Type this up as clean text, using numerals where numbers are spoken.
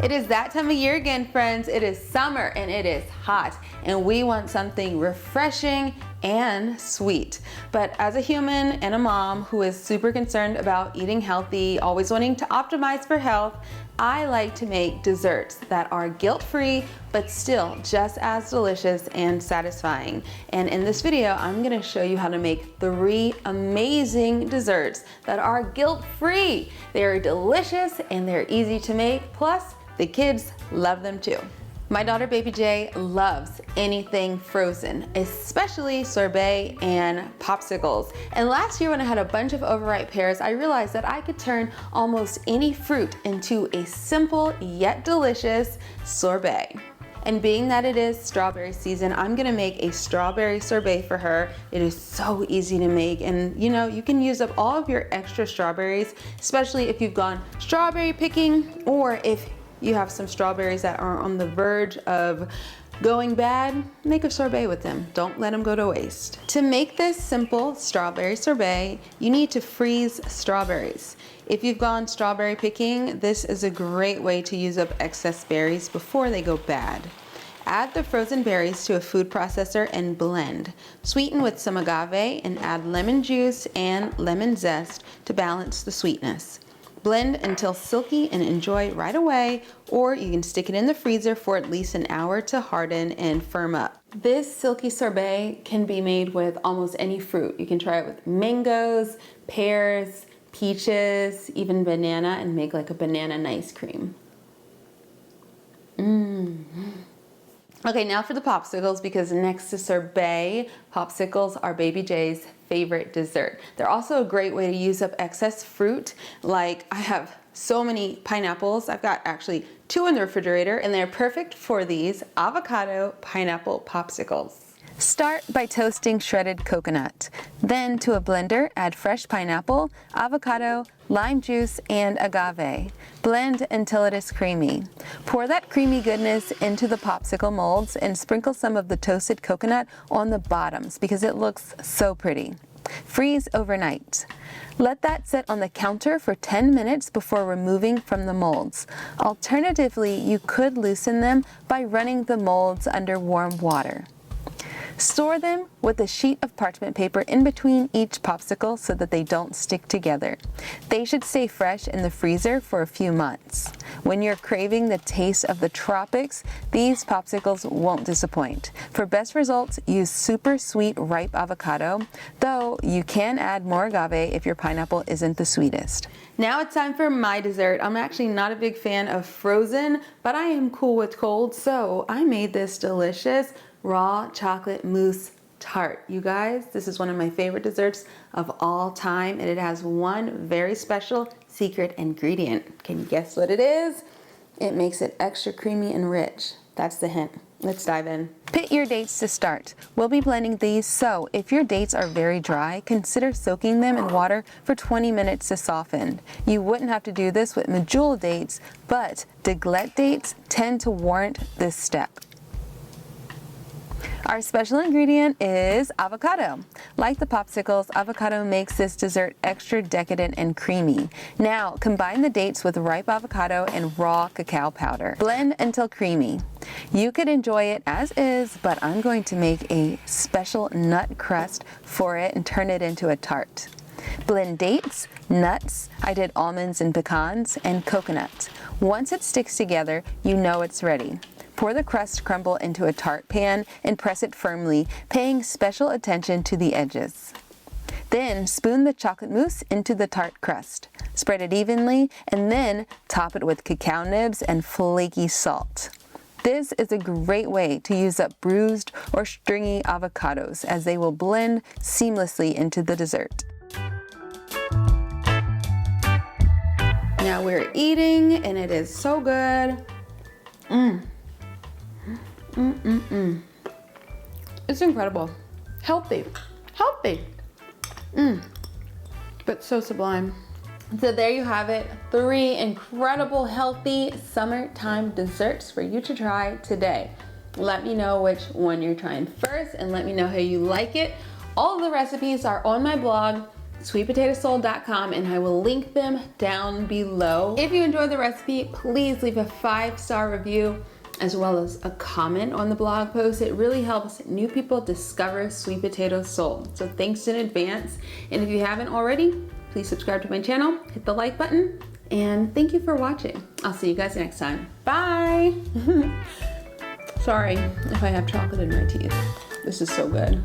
It is that time of year again, friends. It is summer and it is hot, and we want something refreshing and sweet. But as a human and a mom who is super concerned about eating healthy, always wanting to optimize for health, I like to make desserts that are guilt-free, but still just as delicious and satisfying. And in this video, I'm gonna show you how to make 3 amazing desserts that are guilt-free. They're delicious and they're easy to make, plus the kids love them too. My daughter Baby J loves anything frozen, especially sorbet and popsicles. And last year when I had a bunch of overripe pears, I realized that I could turn almost any fruit into a simple yet delicious sorbet. And being that it is strawberry season, I'm gonna make a strawberry sorbet for her. It is so easy to make, and you know, you can use up all of your extra strawberries, especially if you've gone strawberry picking or if you have some strawberries that are on the verge of going bad, make a sorbet with them. Don't let them go to waste. To make this simple strawberry sorbet, you need to freeze strawberries. If you've gone strawberry picking, this is a great way to use up excess berries before they go bad. Add the frozen berries to a food processor and blend. Sweeten with some agave and add lemon juice and lemon zest to balance the sweetness. Blend until silky and enjoy right away, or you can stick it in the freezer for at least an hour to harden and firm up. This silky sorbet can be made with almost any fruit. You can try it with mangoes, pears, peaches, even banana, and make like a banana ice cream. Okay, now for the popsicles, because next to sorbet, popsicles are Baby J's favorite dessert. They're also a great way to use up excess fruit. Like, I have so many pineapples. I've got actually 2 in the refrigerator, and they're perfect for these avocado pineapple popsicles. Start by toasting shredded coconut. Then to a blender, add fresh pineapple, avocado, lime juice, and agave. Blend until it is creamy. Pour that creamy goodness into the popsicle molds and sprinkle some of the toasted coconut on the bottoms because it looks so pretty. Freeze overnight. Let that sit on the counter for 10 minutes before removing from the molds. Alternatively, you could loosen them by running the molds under warm water. Store them with a sheet of parchment paper in between each popsicle so that they don't stick together. They should stay fresh in the freezer for a few months. When you're craving the taste of the tropics, these popsicles won't disappoint. For best results, use super sweet ripe avocado, though you can add more agave if your pineapple isn't the sweetest. Now it's time for my dessert. I'm actually not a big fan of frozen, but I am cool with cold, so I made this delicious raw chocolate mousse tart. You guys, this is one of my favorite desserts of all time, and it has one very special secret ingredient. Can you guess what it is? It makes it extra creamy and rich. That's the hint. Let's dive in. Pit your dates to start. We'll be blending these, so if your dates are very dry, consider soaking them in water for 20 minutes to soften. You wouldn't have to do this with medjool dates, but deglette dates tend to warrant this step. Our special ingredient is avocado. Like the popsicles, avocado makes this dessert extra decadent and creamy. Now, combine the dates with ripe avocado and raw cacao powder. Blend until creamy. You could enjoy it as is, but I'm going to make a special nut crust for it and turn it into a tart. Blend dates, nuts, I did almonds and pecans, and coconut. Once it sticks together, you know it's ready. Pour the crust crumble into a tart pan and press it firmly, paying special attention to the edges. Then spoon the chocolate mousse into the tart crust. Spread it evenly and then top it with cacao nibs and flaky salt. This is a great way to use up bruised or stringy avocados, as they will blend seamlessly into the dessert. Now we're eating, and it is so good. It's incredible. Healthy. But so sublime. So there you have it, 3 incredible, healthy summertime desserts for you to try today. Let me know which one you're trying first, and let me know how you like it. All of the recipes are on my blog, sweetpotatosole.com, and I will link them down below. If you enjoyed the recipe, please leave a 5-star review as well as a comment on the blog post. It really helps new people discover sweet potato sole. So thanks in advance. And if you haven't already, please subscribe to my channel, hit the like button, and thank you for watching. I'll see you guys next time. Bye. Sorry if I have chocolate in my teeth. This is so good.